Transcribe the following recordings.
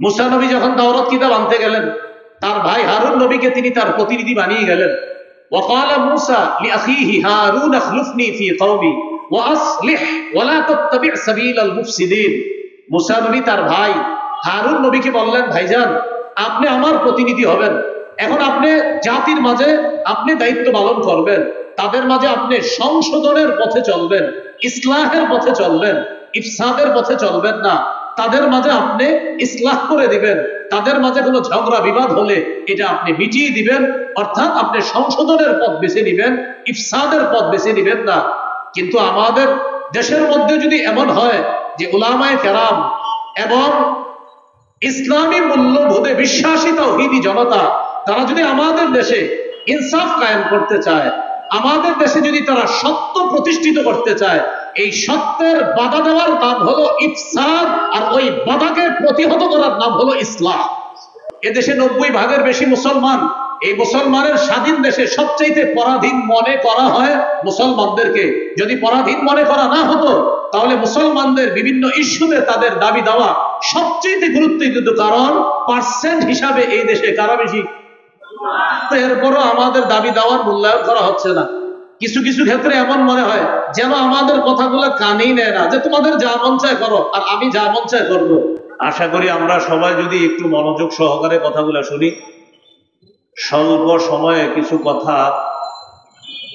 মুসা নবী যখন তাওরাত কিতাব আনতে গেলেন, তার ভাই হারুন নবীকে তিনি তার প্রতিনিধি বানিয়ে গেলেন। وقال موسى لأخيه هارون اخلفني في قومي وأصلح ولا تتبع سبيل المفسدين। মুসা নবী তার ভাই হারুন নবীকে বললেন, ভাইজান আপনি আমার প্রতিনিধি হবেন, এখন আপনি জাতির মাঝে আপনি দায়িত্ব পালন করবেন, তাদের মাঝে আপনি সংশোধনের পথে চলবেন, ইসলাহের পথে চলবেন, ইফসাদের পথে চলবেন না। তাদের মাঝে আপনি ইসলাহ করে দিবেন, তাদের মাঝে কোনো ঝগড়া বিবাদ হলে এটা আপনি মিটিয়ে দিবেন, অর্থাৎ আপনি সংশোধনের পথ বেছে নিবেন, ইফসাদের পথ বেছে নিবেন না। কিন্তু আমাদের দেশের মধ্যে যদি এমন হয় যে উলামায়ে কেরাম এবং ইসলামী মূল্যবোধে বিশ্বাসী তাওহীদি জনতা, তারা যদি আমাদের দেশে ইনসাফ কায়েম করতে চায়, আমাদের দেশে যদি তারা সত্য প্রতিষ্ঠিত করতে চায়, এই সত্যের বাধা দেওয়ার নাম হলো ইফসাদ, আর ওই বাধাকে প্রতিহত করার নাম হলো ইসলাম। এদেশে 90% বেশি মুসলমান। এই মুসলমানের স্বাধীন দেশে সবচেয়ে পরাধীন মনে করা হয় মুসলমানদেরকে। যদি পরাধীন মনে করা না হতো, তাহলে মুসলমানদের বিভিন্ন ইস্যুতে তাদের দাবি দেওয়া সবচেয়ে গুরুত্বপূর্ণ, কারণ পার্সেন্ট হিসাবে এই দেশে কারা বেশি। এরপরও আমাদের দাবি দেওয়ার মূল্যায়ন করা হচ্ছে না। কিছু কিছু ক্ষেত্রে এমন মনে হয় যেন আমাদের কথাগুলো কানেই নেয় না, যে তোমাদের যা মন চায় করো আর আমি যা মন চায় করবো। আশা করি আমরা সবাই যদি একটু মনোযোগ সহকারে কথাগুলো শুনি, স্বল্প সময়ে কিছু কথা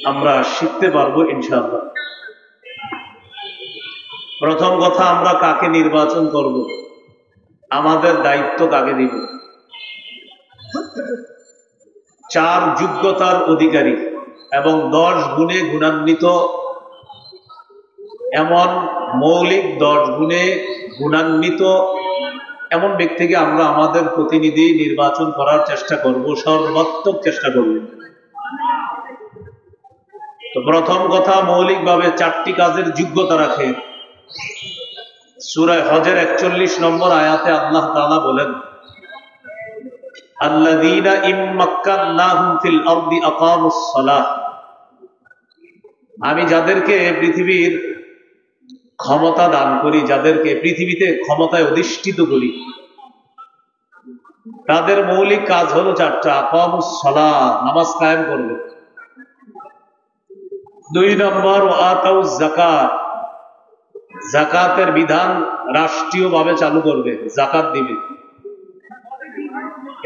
আমরা শিখতে পারবো ইনশাআল্লাহ। প্রথম কথা, আমরা কাকে নির্বাচন করব, আমাদের দায়িত্ব কাকে দিব। 4 যোগ্যতার অধিকারী এবং 10 গুণে গুণান্বিত, এমন মৌলিক 10 গুণে গুণান্বিত এমন ব্যক্তিকে আমরা আমাদের প্রতিনিধি নির্বাচন করার চেষ্টা করব, সর্বাত্মক চেষ্টা করব। তো প্রথম কথা, মৌলিকভাবে 4টি কাজের যোগ্যতা রাখে। সূরা হজের 41 নম্বর আয়াতে আল্লাহ তাআলা বলেন, আল্লাযীনা ইম্মাক্কান্নাহুম ফিল আরদি আকামুস সালাহ। আমি যাদেরকে পৃথিবীর ক্ষমতা দান করি, যাদেরকে পৃথিবীতে ক্ষমতায় অধিষ্ঠিত করি, তাদের মৌলিক কাজ হলো 4টা। আকামুস সালাহ, নামাজ কায়েম করবে। 2 নম্বর, আতাউজ যাকাত, যাকাতের বিধান রাষ্ট্রীয়ভাবে চালু করবে, যাকাত দিবে।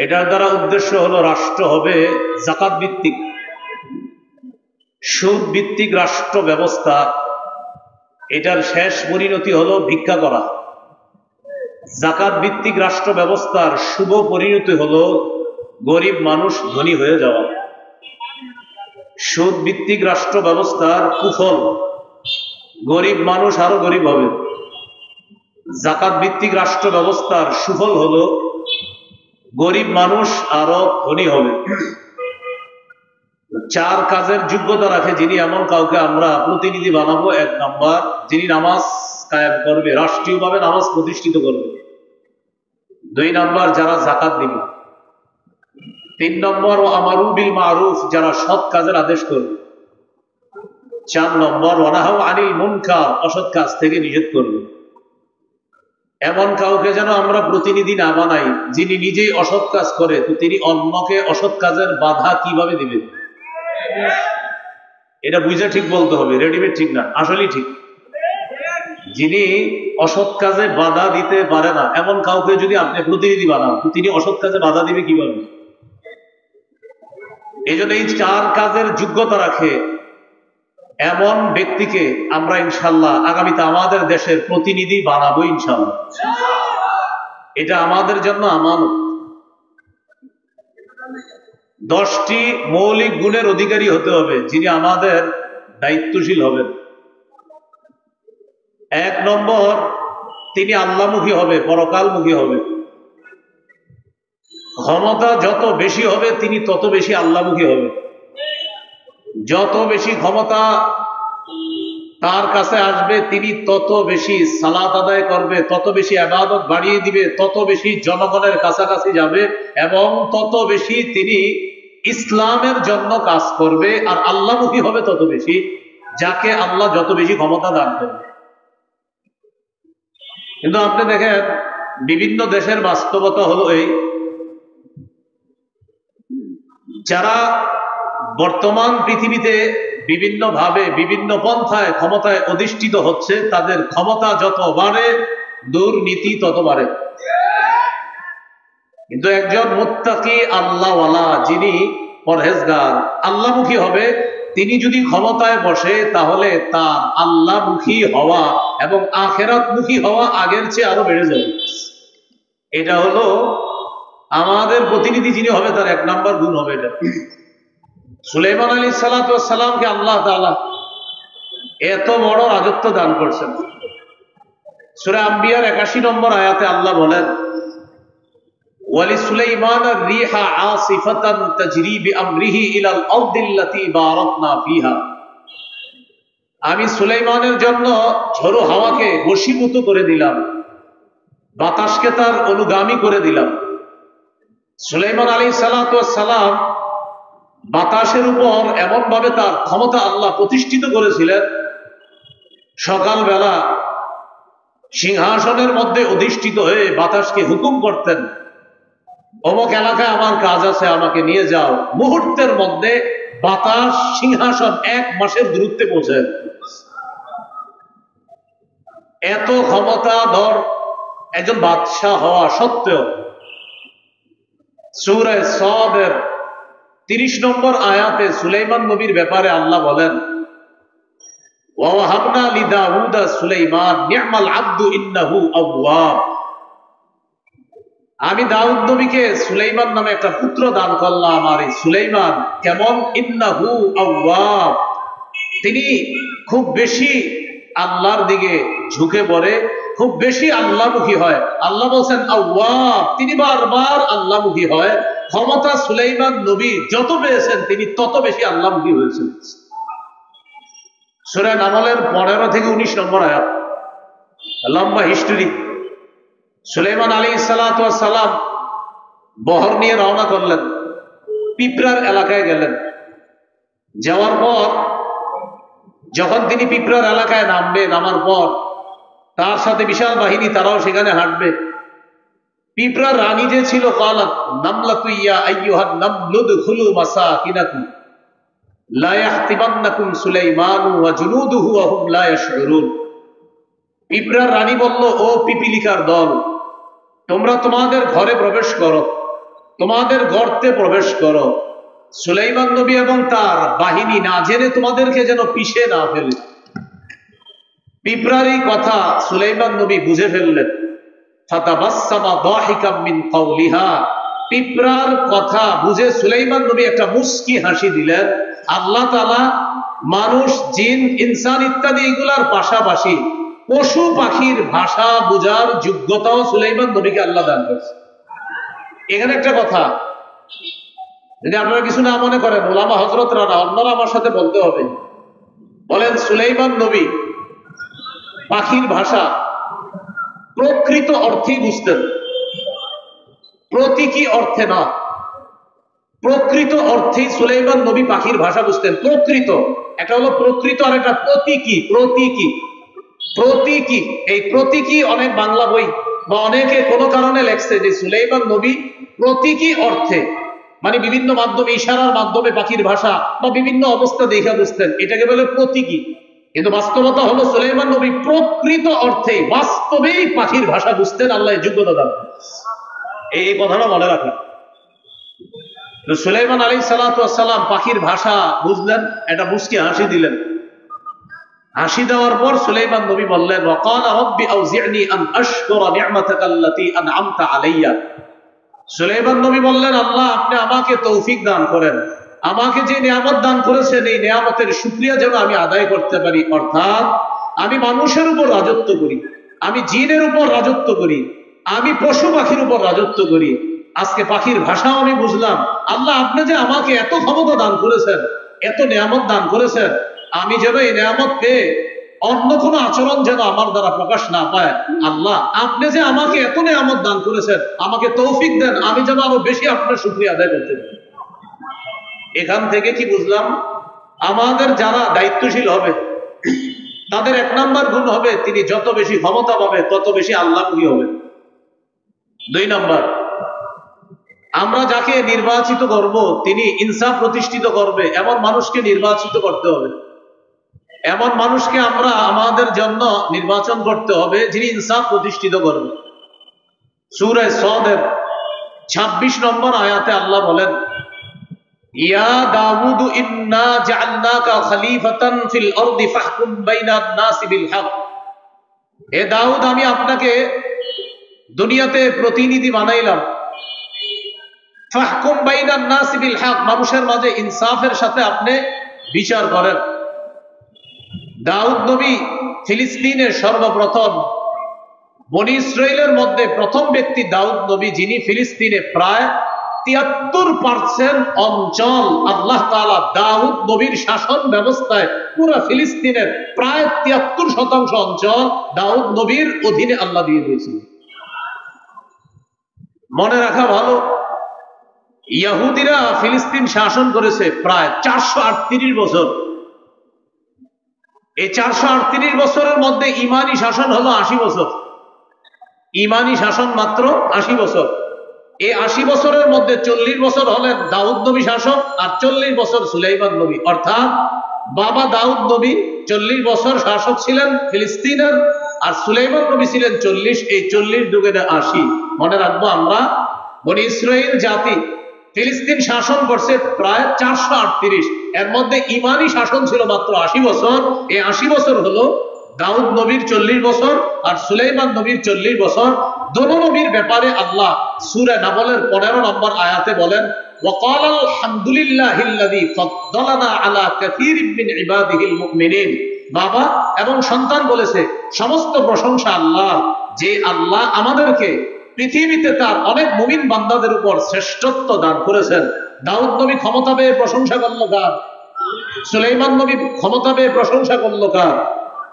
এটার দ্বারা উদ্দেশ্য হলো রাষ্ট্র হবে যাকাত ভিত্তিক। সুদ ভিত্তিক রাষ্ট্র ব্যবস্থা, এটার শেষ পরিণতি হলো ভিক্ষা করা। যাকাত ভিত্তিক রাষ্ট্র ব্যবস্থার শুভ পরিণতি হলো গরিব মানুষ ধনী হয়ে যাওয়া। সুদ ভিত্তিক রাষ্ট্র ব্যবস্থার কুফল, গরিব মানুষ আরো গরিব হবে। যাকাত ভিত্তিক রাষ্ট্র ব্যবস্থার সুফল হলো গরিব মানুষ আরো ধনী হবে। 4 কাজের যোগ্যতা রাখে যিনি, এমন কাউকে আমরা প্রতিনিধি বানাবো। 1 নম্বর, যিনি নামাজ কায়েম করবে, রাষ্ট্রীয়ভাবে নামাজ প্রতিষ্ঠিত করবে। 2 নম্বর, যারা যাকাত দিবে। 3 নম্বর, ও আমারু বিল মারুফ, যারা সৎ কাজের আদেশ করবে। 4 নম্বর, ওয়ানাহাউ আনিল মুনকার, অসৎ কাজ থেকে নিষেধ করবে। এমন কাউকে যেন আমরা প্রতিনিধি না বানাই যিনি নিজেই অসৎ কাজ করে, তো তিনি অন্যকে অসৎ কাজের বাধা কিভাবে দিবেন? এটা বুঝে ঠিক বলতে হবে, রেডিমেড ঠিক না, আসলেই ঠিক। যিনি অসৎ কাজে বাধা দিতে পারে না, এমন কাউকে যদি আপনি প্রতিনিধি বানান, তো তিনি অসৎ কাজে বাধা দিবে কিভাবে? এই জন্য এই 4 কাজের যোগ্যতা রাখে এমন ব্যক্তিকে আমরা ইনশাল্লাহ আগামীতে আমাদের দেশের প্রতিনিধি বানাবো ইনশাল্লাহ। এটা আমাদের জন্য আমানত। 10টি মৌলিক গুণের অধিকারী হতে হবে যিনি আমাদের দায়িত্বশীল হবেন। 1 নম্বর, তিনি আল্লাহমুখী হবে, পরকালমুখী হবে। ক্ষমতা যত বেশি হবে তিনি তত বেশি আল্লাহমুখী হবে। যত বেশি ক্ষমতা তার কাছে আসবে তিনি তত বেশি সালাত আদায় করবে, তত বেশি ইবাদত বাড়িয়ে দিবে, তত বেশি জনগণের কাছাকাছি যাবে এবং তত বেশি তিনি ইসলামের জন্য কাজ করবে। আর আল্লাহমুখী হবে তত বেশি, যাকে আল্লাহ যত বেশি ক্ষমতা দান করবে। কিন্তু আপনি দেখেন বিভিন্ন দেশের বাস্তবতা হলো এই, যারা বর্তমান পৃথিবীতে বিভিন্নভাবে বিভিন্ন পন্থায় ক্ষমতায় অধিষ্ঠিত হচ্ছে, তাদের ক্ষমতা যত বাড়ে দুর্নীতি তত বাড়ে। কিন্তু একজন মুত্তাকি আল্লাহওয়ালা, যিনি পরহেজগার আল্লাহমুখী হবে, তিনি যদি ক্ষমতায় বসে তাহলে তার আল্লাহমুখী হওয়া এবং আখিরাতমুখী হওয়া আগের চেয়ে আরো বেড়ে যাবে। এটা হলো আমাদের প্রতিনিধি যিনি হবে তার 1 নাম্বার গুণ হবে এটা। সুলাইমান আলাইহিস সালাতু ওয়াস সালামকে আল্লাহ তাআলা এত বড় রাজত্ব দান করছেন। সূরা আম্বিয়ার 81 নম্বর আয়াতে আল্লাহ বলেন, ওয়ালিসুলাইমান আর-রিহা আসিফাতান তাজরি বিআমরিহি ইলাল আরদিল্লাতী বারাকনা ফিহা। আমি সুলাইমানের জন্য ঝোড়ো হাওয়াকে বশীভূত করে দিলাম, বাতাসকে তার অনুগামী করে দিলাম। সুলাইমান আলাইহিস সালাতু ওয়াস সালাম বাতাসের উপর এমন ভাবে তার ক্ষমতা আল্লাহ প্রতিষ্ঠিত করেছিলেন, সকালবেলা সিংহাসনের মধ্যে অধিষ্ঠিত হয়ে বাতাসকে হুকুম করতেন, অমুক এলাকায় আমার কাজ আছে, আমাকে নিয়ে যাও। মুহূর্তের মধ্যে বাতাস সিংহাসন 1 মাসের দূরত্বে পৌঁছে। এত ক্ষমতাধর একজন বাদশাহ হওয়া সত্ত্বেও সূরা সাদের 30 নম্বর আয়াতে সুলাইমান নবীর ব্যাপারে আল্লাহ বলেন, ওয়াহাবনা লিদাউদা সুলাইমান নি'মাল আবদু ইন্নাহু আওয়াব। আমি দাউদ নবীকে সুলাইমান নামে একটা পুত্র দান করলাম, আর এই সুলাইমান কেমন, ইন্নাহু আওয়াব, তিনি খুব বেশি আল্লাহর দিকে ঝুঁকে পড়ে, খুব বেশি আল্লাহমুখী হয়। আল্লাহ বলছেন আওয়াব, তিনি বারবার আল্লাহমুখী হয়। ক্ষমতা সুলাইমান নবী যত পেয়েছেন তিনি তত বেশি আল্লাহমুখী হয়েছেন। সূরা নামলের 15 থেকে 19 নম্বর আয়াত, লম্বা হিস্টোরি। সুলাইমান আলাইহিস সালাতু ওয়াস সালাম বহর নিয়ে রওনা করলেন, পিঁপড়ার এলাকায় গেলেন। যাওয়ার পর যখন তিনি পিঁপড়ার এলাকায় নামার পর তার সাথে বিশাল বাহিনী, তারাও সেখানে হাঁটবে। পিঁপড়ার রানী যে ছিল, কালাত নামলাতু ইয়া আইয়ুহান নামলু দুখুলু মাসাকিনাকুম লা ইয়াহতিবান্নাকুম সুলাইমানু ওয়া জুনুদুহু ওয়া হুম লা ইয়াশউরুন। পিঁপড়ার রানী বলল, ও পিপিলিকার দল, তোমরা তোমাদের ঘরে প্রবেশ করো, তোমাদের গর্তে প্রবেশ করো, সুলাইমান নবী এবং তার বাহিনী না জেনে তোমাদেরকে যেন পিষে না ফেলে। পিঁপড়ার এই কথা সুলাইমান নবী বুঝে ফেললেন। ফাতাবাসসামা দাহিকাম মিন কাওলিহা, পিঁপড়ার কথা বুঝে সুলাইমান নবী একটা মুস্কি হাসি দিলেন। আল্লাহ তাআলা মানুষ, জিন, ইনসান ইত্যাদি এগুলার পাশাপাশি পশু পাখির ভাষা বোঝার যোগ্যতাও সুলাইমান নবীকে আল্লাহ দান করেছে। এখানে একটা কথা, যদি আপনারা কিছু না মনে করেন, ওলামা হযরতরা না, অন্যরা আমার সাথে বলতে হবে। বলেন, সুলাইমান নবী পাখির ভাষা প্রকৃত অর্থেই বুঝতেন, প্রতীকী অর্থে না। প্রকৃত অর্থেই সুলাইমান নবী পাখির ভাষা বুঝতেন, প্রকৃত। একটা হলো প্রকৃত আর একটা প্রতীকী। প্রতীকী প্রতীকী এই প্রতীকী অনেক বাংলা বই বা অনেকে কোনো কারণে লেখছে যে সুলাইমান নবী প্রতীকী অর্থে, মানে বিভিন্ন মাধ্যমে, ইশারার মাধ্যমে পাখির ভাষা বা বিভিন্ন অবস্থা দেখা বুঝতেন, এটাকে বলে প্রতীকী। কিন্তু বাস্তবতা হলো সুলাইমান নবী প্রকৃত অর্থে বাস্তবেই পাখির ভাষা বুঝতেন। আল্লাহ যোগ্যতা দান। এই কথাটা মনে রাখেন। সুলাইমান আলাইহিস সালাতু ওয়াস সালাম পাখির ভাষা বুঝলেন, এটা মুস্কি হাসি দিলেন। হাসি দেওয়ার পর সুলাইমান নবী বললেন, ওয়াকালা রাব্বি আউজি'নি আন আশকুরা নি'মাতাকাল্লাতী আন'আমতা আলাইয়া। সুলাইমান নবী বললেন, আল্লাহ আপনি আমাকে তৌফিক দান করেন, আমাকে যে নিয়ামত দান করেছেন এই নিয়ামতের শুকরিয়া যেন আমি আদায় করতে পারি। অর্থাৎ আমি মানুষের উপর রাজত্ব করি, আমি জিনের উপর রাজত্ব করি, আমি পশু পাখির উপর রাজত্ব করি। আজকে পাখির ভাষাও আমি বুঝলাম। আল্লাহ আপনি যে আমাকে এত ক্ষমতা দান করেছেন, এত নিয়ামত দান করেছেন, আমি যেন এই নিয়ামত পেয়ে অন্য কোনো আচরণ যেন আমার দ্বারা প্রকাশ না পায়। আল্লাহ আপনি যে আমাকে এত নিয়ামত দান করেছেন, আমাকে তৌফিক দেন, আমি যেন আরো বেশি আপনার শুকরিয়া আদায় করতে পারি। এখান থেকে কি বুঝলাম, আমাদের যারা দায়িত্বশীল হবে তাদের 1 নাম্বার গুণ হবে, তিনি যত বেশি ক্ষমতা পাবে তত বেশি আল্লাহমুখী হবে। দুই নম্বর, আমরা যাকে নির্বাচিত করব তিনি ইনসাফ প্রতিষ্ঠিত করবে এমন মানুষকে নির্বাচিত করতে হবে। এমন মানুষকে আমরা আমাদের জন্য নির্বাচন করতে হবে যিনি ইনসাফ প্রতিষ্ঠিত করবে। সূরা সদের 26 নম্বর আয়াতে আল্লাহ বলেন, ইয়া দাউদ ইন্না জাআলনাকা খলিফাতান ফিল আরদি ফাহকুম বাইনান নাসি বিল হক। হে দাউদ, আমি আপনাকে দুনিয়াতে প্রতিনিধি বানাইলাম। ফাহকুম বাইনান নাসি বিল হক, মানুষের মাঝে ইনসাফের সাথে আপনি বিচার করেন। দাউদ নবী ফিলিস্তিনের সর্বপ্রথম, বনী ইসরাইলের মধ্যে প্রথম ব্যক্তি দাউদ নবী, যিনি ফিলিস্তিনে প্রায় 73% অঞ্চল আল্লাহ তাআলা দাউদ নবীর শাসন ব্যবস্থায় পুরো ফিলিস্তিনের প্রায় 73% অঞ্চল দাউদ নবীর অধীনে আল্লাহ দিয়ে দিয়েছিল। মনে রাখা ভালো, ইহুদিরা ফিলিস্তিন শাসন করেছে প্রায় 438 বছর। এই 438 বছরের মধ্যে ইমানি শাসন হলো 80 বছর। ইমানি শাসন মাত্র 80 বছর। এই 80 বছরের মধ্যে 40 বছর হলেন দাউদ নবী শাসক, আর 40 বছর সুলাইমান নবী। অর্থাৎ বাবা দাউদ নবী 40 বছর শাসক ছিলেন ফিলিস্তিনের, আর সুলাইমান নবী ছিলেন 40। এই 40 দুগুণে 80। মনে রাখবো, আমরা বনী ইসরাইল জাতি ফিলিস্তিন শাসন করছে প্রায় 438, এর মধ্যে ইমানি শাসন ছিল মাত্র 80 বছর। এই 80 বছর হলো দাউদ নবীর 40 বছর আর সুলাইমান নবীর 40 বছর। দোনো নবীর ব্যাপারে আল্লাহ সূরা নামলের 15 নম্বর আয়াতে বলেন, ওয়াকাল আলহামদুলিল্লাহিল্লাযী ফাদ্দালানা আলা কাসীরিম মিন ইবাদিহিল মুমিনিন। বাবা এবং সন্তান বলেছে সমস্ত প্রশংসা আল্লাহ, যে আল্লাহ আমাদেরকে পৃথিবীতে তার অনেক মুমিন বান্দাদের উপর শ্রেষ্ঠত্ব দান করেছেন। দাউদ নবী ক্ষমতা পেয়ে প্রশংসা করলো কার? সুলাইমান নবী ক্ষমতা পেয়ে প্রশংসা করলো কার?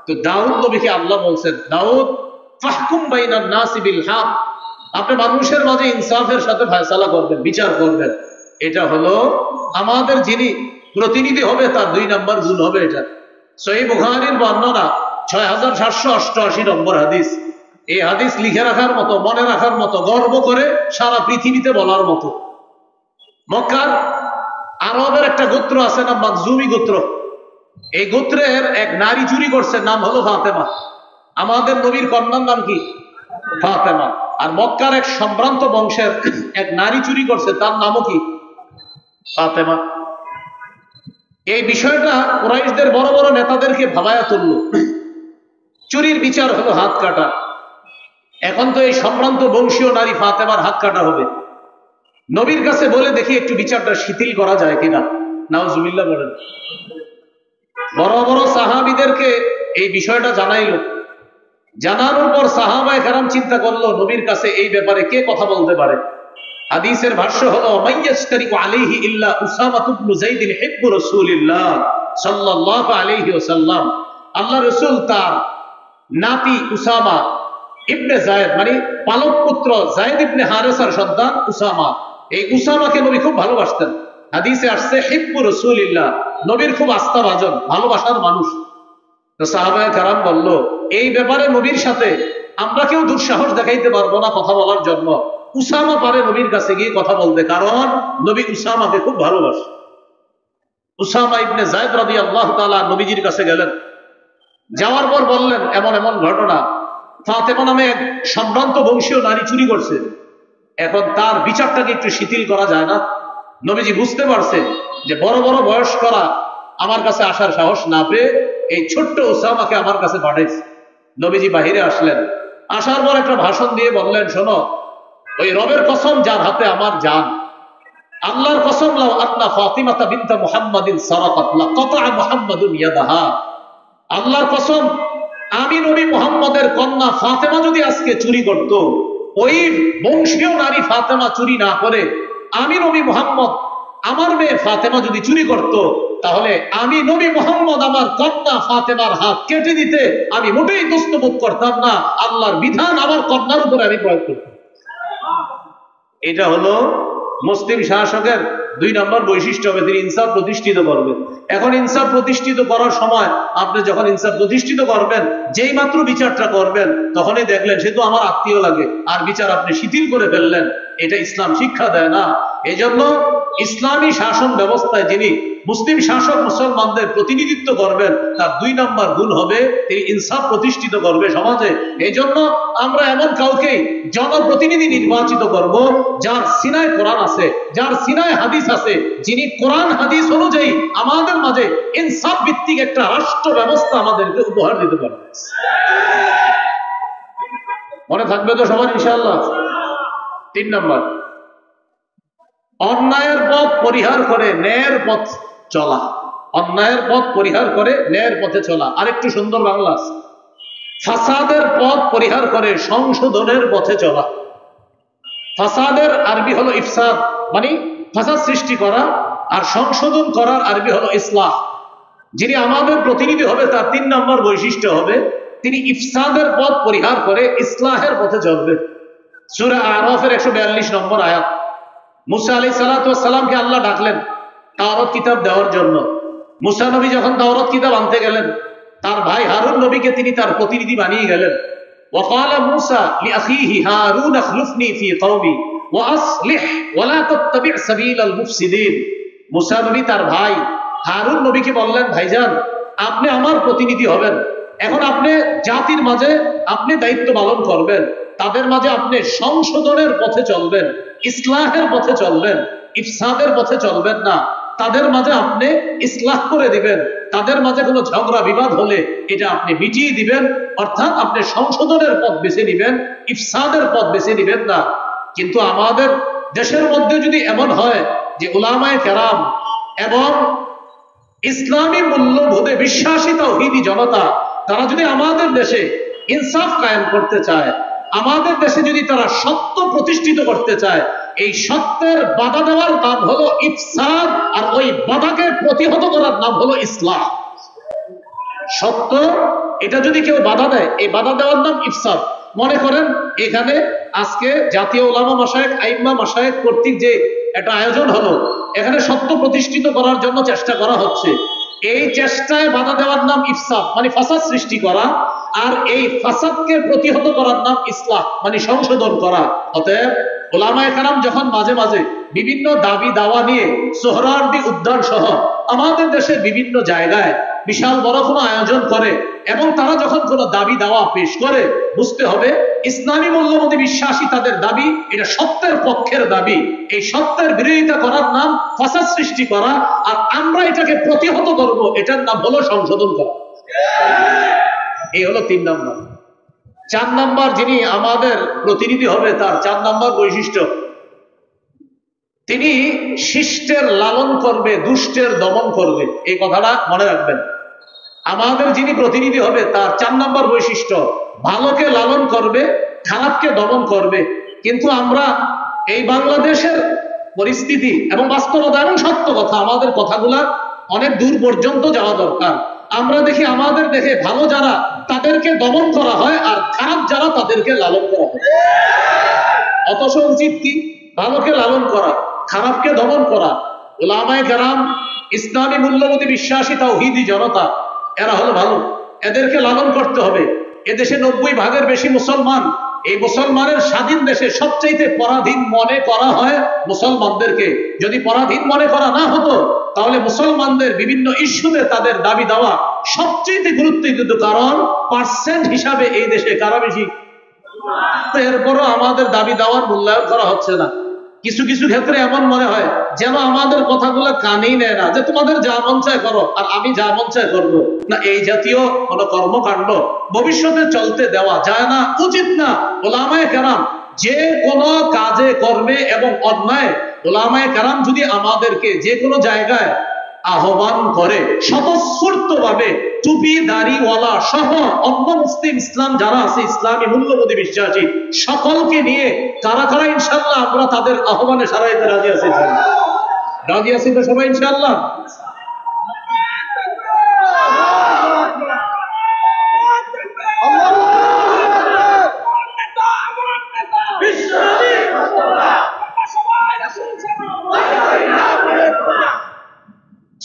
তো দাউদ নবীকে আল্লাহ বলছেন, দাউদ ফাহকুম বাইনান নাসি বিল হক, আপনি মানুষের মাঝে ইনসাফের সাথে ফয়সালা করবেন, বিচার করবেন। এটা হলো আমাদের যিনি প্রতিনিধি হবে তার 2 নম্বর গুণ হবে এটা। সহিহ বুখারীর বর্ণনা 6788 নম্বর হাদিস। এই হাদিস লিখে রাখার মতো, মনে রাখার মতো, গর্ব করে সারা পৃথিবীতে বলার মতো। মক্কার আরবের একটা গোত্র আছে না, মাখজুমি গোত্র। এই গোত্রের এক নারী চুরি করছে, নাম হলো ফাতেমা। আমাদের নবীর কন্যার নাম কি? ফাতেমা। আর মক্কার এক সম্ভ্রান্ত বংশের এক নারী চুরি করছে, তার নামও কি? ফাতেমা। এই বিষয়টা কুরাইশদের বড় বড় নেতাদেরকে ভাবায়া তুলল। চুরির বিচার হলো হাত কাটা। এখন তো এই সম্ভ্রান্ত বংশীয় নারী ফাতেমার হাত কাটা হবে। নবীর কাছে বলে দেখি একটু বিচারটা শিথিল করা যায় কিনা। নাউজুবিল্লাহ বলেন। বড় বড় সাহাবীদেরকে এই বিষয়টা জানাইল। জানানোর পর সাহাবায়ে কেরাম চিন্তা করলো নবীর কাছে এই ব্যাপারে কে কথা বলতে পারে। হাদিসের ভাষ্য হলো, মাইয়াশতারিকু আলাইহি ইল্লা উসামা ইবনে যায়েদ হিব্বু রাসূলিল্লাহ সাল্লাল্লাহু আলাইহি ওয়াসাল্লাম। আল্লাহ রাসূল তার নাতি উসামা ইবনে যায়েদ, মানে পালক পুত্র যায়েদ ইবনে হারেসার সন্তান উসামা, এই উসামাকে নবী খুব ভালোবাসতেন। হাদিসে আসছে হিব্বু রাসূলিল্লাহ, নবীর খুব আস্থাভাজন, ভালোবাসার মানুষ। তো সাহাবায়ে কেরাম বলল, এই ব্যাপারে নবীর সাথে আমরা কেউ দুঃসাহস দেখাইতে পারবো না কথা বলার জন্য। উসামা পারে নবীর কাছে গিয়ে কথা বলতে, কারণ নবী উসামাকে খুব ভালোবাসে। উসামা ইবনে যায়েদ রাদিয়াল্লাহু তাআলা নবীজির কাছে গেলেন। যাওয়ার পর বললেন, এমন এমন ঘটনা, ফাতেমা নামে এক সম্ভ্রান্ত বংশীয় নারী চুরি করছে, এখন তার বিচারটাকে একটু শিথিল করা যায় না? নবীজি বুঝতে পারছে যে বড় বড় বয়স্করা আমার কাছে আসার সাহস না পেয়ে এই ছোট্ট উসামাকে আমার কাছে পাঠাইছে। নবীজি বাহিরে আসলেন। আসার পর একটা ভাষণ দিয়ে বললেন, শোনো, ওই রবের কসম যার হাতে আমার জান, আল্লাহর কসম, লাউ আন্না ফাতিমাতা বিনতা মুহাম্মাদিন সারাকাত লাকাতা মুহাম্মাদুন ইয়াদাহা। আল্লাহর কসম, আমি নবী মুহাম্মদের কন্যা ফাতেমা যদি আজকে চুরি করত, ওই বংশীয় নারী ফাতেমা চুরি না করে আমি নবী মুহাম্মদ, আমার মেয়ে ফাতেমা যদি চুরি করত, তাহলে আমি নবী মুহাম্মদ আমার কন্যা ফাতেমার হাত কেটে দিতে আমি মোটেই দস্তবোধ করতাম না। আল্লাহর বিধান আমার কন্যার উপরে আমি প্রয়োগ করতাম। এটা হলো মুসলিম শাসকের 2 নম্বর বৈশিষ্ট্য হবে তিনি ইনসাফ প্রতিষ্ঠিত করবেন। এখন ইনসাফ প্রতিষ্ঠিত করার সময় আপনি যখন ইনসাফ প্রতিষ্ঠিত করবেন, যেই মাত্র বিচারটা করবেন তখনই দেখলেন সে তো আমার আত্মীয় লাগে, আর বিচার আপনি শিথিল করে ফেললেন, এটা ইসলাম শিক্ষা দেয় না। এই জন্য ইসলামী শাসন ব্যবস্থায় যিনি মুসলিম শাসক মুসলমানদের প্রতিনিধিত্ব করবেন, তার 2 নম্বর গুণ হবে তিনি ইনসাফ প্রতিষ্ঠিত করবে সমাজে। এই জন্য আমরা এমন কাউকে জনপ্রতিনিধি নির্বাচিত করব যার সিনায় কোরআন আছে, যার সিনায় হাদিস আছে, যিনি কোরআন হাদিস অনুযায়ী আমাদের মাঝে ইনসাফ ভিত্তিক একটা রাষ্ট্র ব্যবস্থা আমাদেরকে উপহার দিতে পারবে। মনে থাকবে তো সবার ইনশাআল্লাহ? 3 নম্বর, অন্যায়ের পথ পরিহার করে ন্যায়ের পথ চলা। অন্যায়ের পথ পরিহার করে ন্যায়ের পথে চলা। আরেকটু সুন্দর বাংলা আছে, ফাসাদের পথ পরিহার করে সংশোধনের পথে চলা। ফাসাদের আরবি হলো ইফসাদ, মানে ফাসাদ সৃষ্টি করা, আর সংশোধন করার আরবি হলো ইসলাহ। যিনি আমাদের প্রতিনিধি হবে তার 3 নম্বর বৈশিষ্ট্য হবে তিনি ইফসাদের পথ পরিহার করে ইসলাহের পথে চলবে। সূরা আরাফের 142 নম্বর আয়াত। মুসা আলাইহিস সালাতু ওয়াস সালামকে আল্লাহ ডাকলেন তাওরাত কিতাব দেওয়ার জন্য। মুসা নবী যখন তাওরাত কিতাব আনতে গেলেন, তার ভাই হারুন নবীকে তিনি তার প্রতিনিধি বানিয়ে গেলেন। ওয়াকালা মুসা লিআখিহি হারুন আখলুফনি ফি কওমি ওয়া আসলিহ ওয়া লা তাত্তাবি' সাবিলাল মুফসিদিন। মুসা নবী তার ভাই হারুন নবীকে বললেন, ভাইজান আপনি আমার প্রতিনিধি হবেন, এখন আপনি জাতির মাঝে আপনি দায়িত্ব পালন করবেন, তাদের মাঝে আপনি সংশোধনের পথে চলবেন, ইসলাহের পথে চলবেন, ইফসাদের পথে চলবেন না। তাদের মাঝে আপনি ইসলাহ করে দিবেন, তাদের মাঝে কোনো ঝগড়া বিবাদ হলে এটা আপনি মিটিয়ে দিবেন, অর্থাৎ আপনি সংশোধনের পথ বেছে নিবেন, ইফসাদের পথ বেছে নিবেন না। কিন্তু আমাদের দেশের মধ্যে যদি এমন হয় যে উলামায়ে কেরাম এবং ইসলামী মূল্যবোধে বিশ্বাসী তাওহীদি জনতা তারা যদি আমাদের দেশে ইনসাফ কায়েম করতে চায়, আমাদের দেশে যদি তারা সত্য প্রতিষ্ঠিত করতে চায়, এই সত্যের বাধা দেওয়ার নাম হলো ইফসাদ, আর ওই বাধাকে প্রতিহত করার নাম হলো ইসলাহ। সত্য এটা যদি কেউ বাধা দেয়, এই বাধা দেওয়ার নাম ইফসাদ। মনে করেন এখানে আজকে জাতীয় উলামা মাশায়েখ আইম্মা মাশায়েখ কর্তৃক যে একটা আয়োজন হলো, এখানে সত্য প্রতিষ্ঠিত করার জন্য চেষ্টা করা হচ্ছে। এই চেষ্টায় বাধা দেওয়ার নাম ইফসাদ, মানে ফাসাদ সৃষ্টি করা, আর এই ফাসাদকে প্রতিহত করার নাম ইসলাহ, মানে সংশোধন করা। অতএব উলামায়ে কেরাম যখন মাঝে মাঝে বিভিন্ন দাবি দাওয়া নিয়ে সোহরাওয়ার্দী উদ্যান সহ আমাদের দেশের বিভিন্ন জায়গায় বিশাল বড় কোনো আয়োজন করে এবং তারা যখন কোনো দাবি দাওয়া পেশ করে, বুঝতে হবে ইসলামী মূল্যবোধে বিশ্বাসী তাদের দাবি এটা সত্যের পক্ষের দাবি। এই সত্যের বিরোধিতা করার নাম ফাসাদ সৃষ্টি করা, আর আমরা এটাকে প্রতিহত করব, এটার নাম হলো সংশোধন করা। এই হলো 3 নম্বর। 4 নম্বর যিনি আমাদের প্রতিনিধি হবে তার 4 নম্বর বৈশিষ্ট্য, তিনি শিষ্টের লালন করবে, দুষ্টের দমন করবে। এই কথাটা মনে রাখবেন। আমাদের যিনি প্রতিনিধি হবে তার 4 নম্বর বৈশিষ্ট্য, ভালোকে লালন করবে, খারাপকে দমন করবে। কিন্তু আমরা এই বাংলাদেশের পরিস্থিতি এবং বাস্তবতা এবং সত্য কথা, আমাদের কথাগুলা অনেক দূর পর্যন্ত যাওয়া দরকার। আমরা দেখি আমাদের দেশে ভালো যারা তাদেরকে দমন করা হয়, আর খারাপ যারা তাদেরকে লালন করা হয়। অথচ উচিত কি? ভালোকে লালন করা, খারাপকে দমন করা। উলামায়ে কেরাম ইসলামী মূল্যবোধে বিশ্বাসী তাওহীদি জনতা, এরা হলো ভালো, এদেরকে লালন করতে হবে। এদেশে 90 ভাগের বেশি মুসলমান। এই মুসলমানের স্বাধীন দেশে সবচেয়ে পরাধীন মনে করা হয় মুসলমানদেরকে। যদি পরাধীন মনে করা না হতো তাহলে মুসলমানদের বিভিন্ন ইস্যুতে তাদের দাবি দেওয়া সবচেয়ে গুরুত্ব দিত, কারণ পার্সেন্ট হিসাবে এই দেশে কারা বেশি। এরপরও আমাদের দাবি দেওয়ার মূল্যায়ন করা হচ্ছে না। কিছু কিছু ক্ষেত্রে এমন মনে হয় যেন আমাদের কথাগুলো কানেই নেয় না, যে তোমাদের যা মন চায় করো আর আমি যা মন চায় করবো না। এই জাতীয় কোন কর্মকাণ্ড ভবিষ্যতে চলতে দেওয়া যায় না, উচিত না। উলামায়ে কেরাম যে কোনো কাজে কর্মে এবং অন্যায়, উলামায়ে কেরাম যদি আমাদেরকে যে কোনো জায়গায় আহ্বান করে স্বতঃস্ফূর্ত ভাবে টুপি দাড়িওয়ালা সহ অন্য মুসলিম ইসলাম যারা আছে, ইসলামী মূল্যবোধে বিশ্বাসী সকলকে নিয়ে কারা কারা ইনশাআল্লাহ আমরা তাদের আহ্বানে সাড়া দিতে রাজি আছি? রাজি আছি তো সবাই ইনশাআল্লাহ?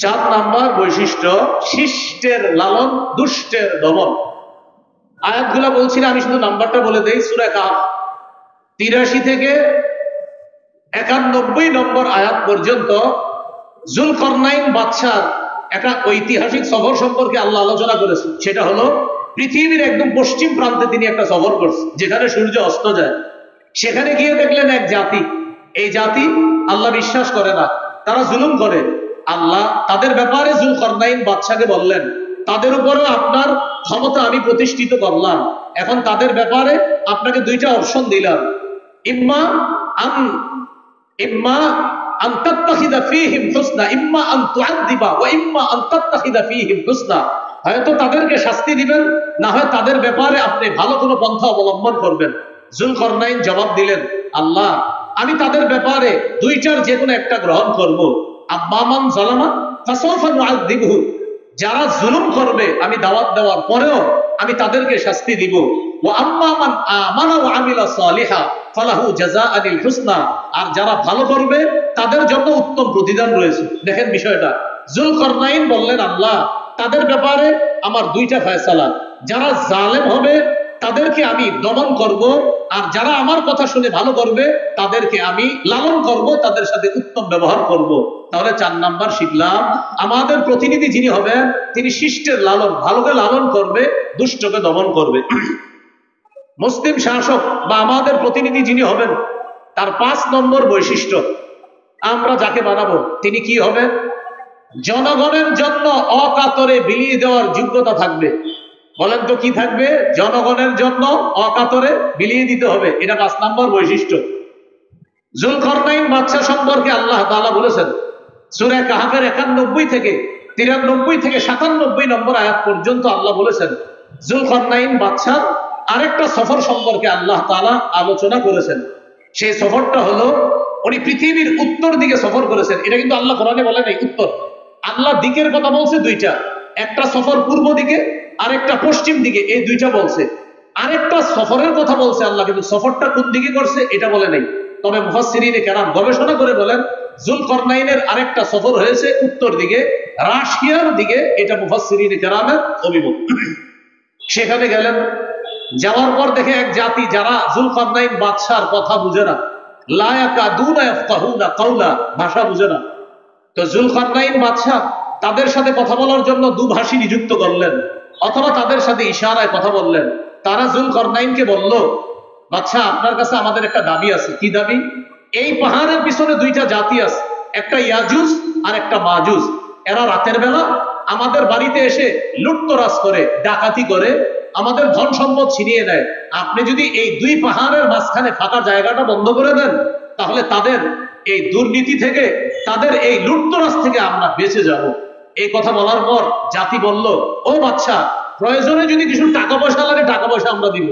4 নাম্বার বৈশিষ্ট্য, শিষ্টের লালন, দুষ্টের দমন। আয়াতগুলা বলছি না, আমি শুধু নাম্বারটা বলে দেই। সূরা কাহফ 83 থেকে 91 নম্বর আয়াত পর্যন্ত যুলকরনাইন বাদশার একটা ঐতিহাসিক সফর সম্পর্কে আল্লাহ আলোচনা করেছে। সেটা হলো পৃথিবীর একদম পশ্চিম প্রান্তে তিনি একটা সফর করছেন, যেখানে সূর্য অস্ত যায়। সেখানে গিয়ে দেখলেন এক জাতি, এই জাতি আল্লাহ বিশ্বাস করে না, তারা জুলুম করে। আল্লাহ তাদের ব্যাপারে যুলকরনাইন বাদশাকে বললেন, তাদের উপরেও আপনার ক্ষমতা আমি প্রতিষ্ঠিত করলাম, এখন তাদের ব্যাপারে আপনাকে 2টা অপশন দিলাম, ইম্মা আন তাত্তাখিযা ফীহিম হুসনা, ইম্মা আন তুআযযিবা ওয়া ইম্মা আন তাত্তাখিযা ফীহিম হুসনা। হয়তো তাদেরকে শাস্তি দিবেন, না হয় তাদের ব্যাপারে আপনি ভালো কোনো পন্থা অবলম্বন করবেন। যুলকরনাইন জবাব দিলেন, আল্লাহ আমি তাদের ব্যাপারে 2টার যে কোনো একটা গ্রহণ করব। আম্মা মান যালামা ফাসাউফা নুআযযিবহু, যারা জুলুম করবে আমি দাওয়াত দেওয়ার পরেও আমি তাদেরকে শাস্তি দিব। ওয়া আম্মা মান আমানা ওয়া আমিলা সালিহা ফালাহু জাযাআনিল হুসনা, আর যারা ভালো করবে তাদের জন্য উত্তম প্রতিদান রয়েছে। দেখেন বিষয়টা, যুলকরনাইন বললেন, আল্লাহ তাদের ব্যাপারে আমার 2টা ফয়সালা, যারা জালেম হবে তাদেরকে আমি দমন করব, আর যারা আমার কথা শুনে ভালো করবে তাদেরকে আমি লালন করব, তাদের সাথে উত্তম ব্যবহার করব। তাহলে 4 নাম্বার শিখলাম, আমাদের প্রতিনিধি যিনি হবেন তিনি শিষ্টের লালন, ভালোকে লালন করবে, দুষ্টকে দমন করবে। মুসলিম শাসক বা আমাদের প্রতিনিধি যিনি হবেন, তার 5 নম্বর বৈশিষ্ট্য, আমরা যাকে বানাবো তিনি কি হবেন? জনগণের জন্য অকাতরে বিলিয়ে দেওয়ার যোগ্যতা থাকবে। বলেন তো কি থাকবে? জনগণের জন্য অকাতরে বিলিয়ে দিতে হবে, এটা 5 নম্বর বৈশিষ্ট্য। যুলকরনাইন বাদশা সম্পর্কে আল্লাহ তাআলা বলেছেন সূরা কাহফের 91 থেকে 93 থেকে 97 নম্বর আয়াত পর্যন্ত আল্লাহ বলেছেন যুলকরনাইন বাদশার আরেকটা সফর সম্পর্কে আল্লাহ তাআলা আলোচনা করেছেন। সেই সফরটা হলো উনি পৃথিবীর উত্তর দিকে সফর করেছেন। এটা কিন্তু আল্লাহ কোরআনে বলে নাই উত্তর, আল্লাহ দিকের কথা বলছে 2টা, একটা সফর পূর্ব দিকে আরেকটা পশ্চিম দিকে, এই 2টা বলছে। আরেকটা সফরের কথা বলছে আল্লাহ, কিন্তু সফরটা কোন দিকে করছে এটা বলে নাই। তবে মুফাসসিরিনে কেরাম গবেষণা করে বলেন যুলকরনাইনের আরেকটা সফর হয়েছে উত্তর দিকে, রাশিয়ার দিকে, এটা মুফাসসিরিনে কেরামের অভিমত। সেখানে গেলেন, যাওয়ার পর দেখে এক জাতি যারা যুলকরনাইন বাদশার কথা বুঝে না, লা ইয়াকাদুনা ইয়াফকাহুনা কাওলা, ভাষা বুঝে না। তো যুলকরনাইন বাদশা তাদের সাথে কথা বলার জন্য 2 ভাষী নিযুক্ত করলেন, অথবা তাদের সাথে ইশারায় কথা বললেন। তারা যুলকরনাইনকে বলল, বাদশা আপনার কাছে আমাদের একটা দাবি আছে। কি দাবি? এই পাহাড়ের পিছনে 2টা জাতি আছে, একটা ইয়াজুজ আর একটা মাজুজ। এরা রাতের বেলা আমাদের বাড়িতে এসে লুটতরাজ করে, ডাকাতি করে, আমাদের ধন সম্পদ ছিনিয়ে নেয়। আপনি যদি এই 2 পাহাড়ের মাঝখানে ফাঁকা জায়গাটা বন্ধ করে দেন, তাহলে তাদের এই দুর্নীতি থেকে, তাদের এই লুটতরাজ থেকে আমরা বেঁচে যাব। এই কথা বলার পর জাতি বলল, ও বাদশা প্রয়োজনে যদি কিছু টাকা পয়সা লাগে টাকা পয়সা আমরা দিব।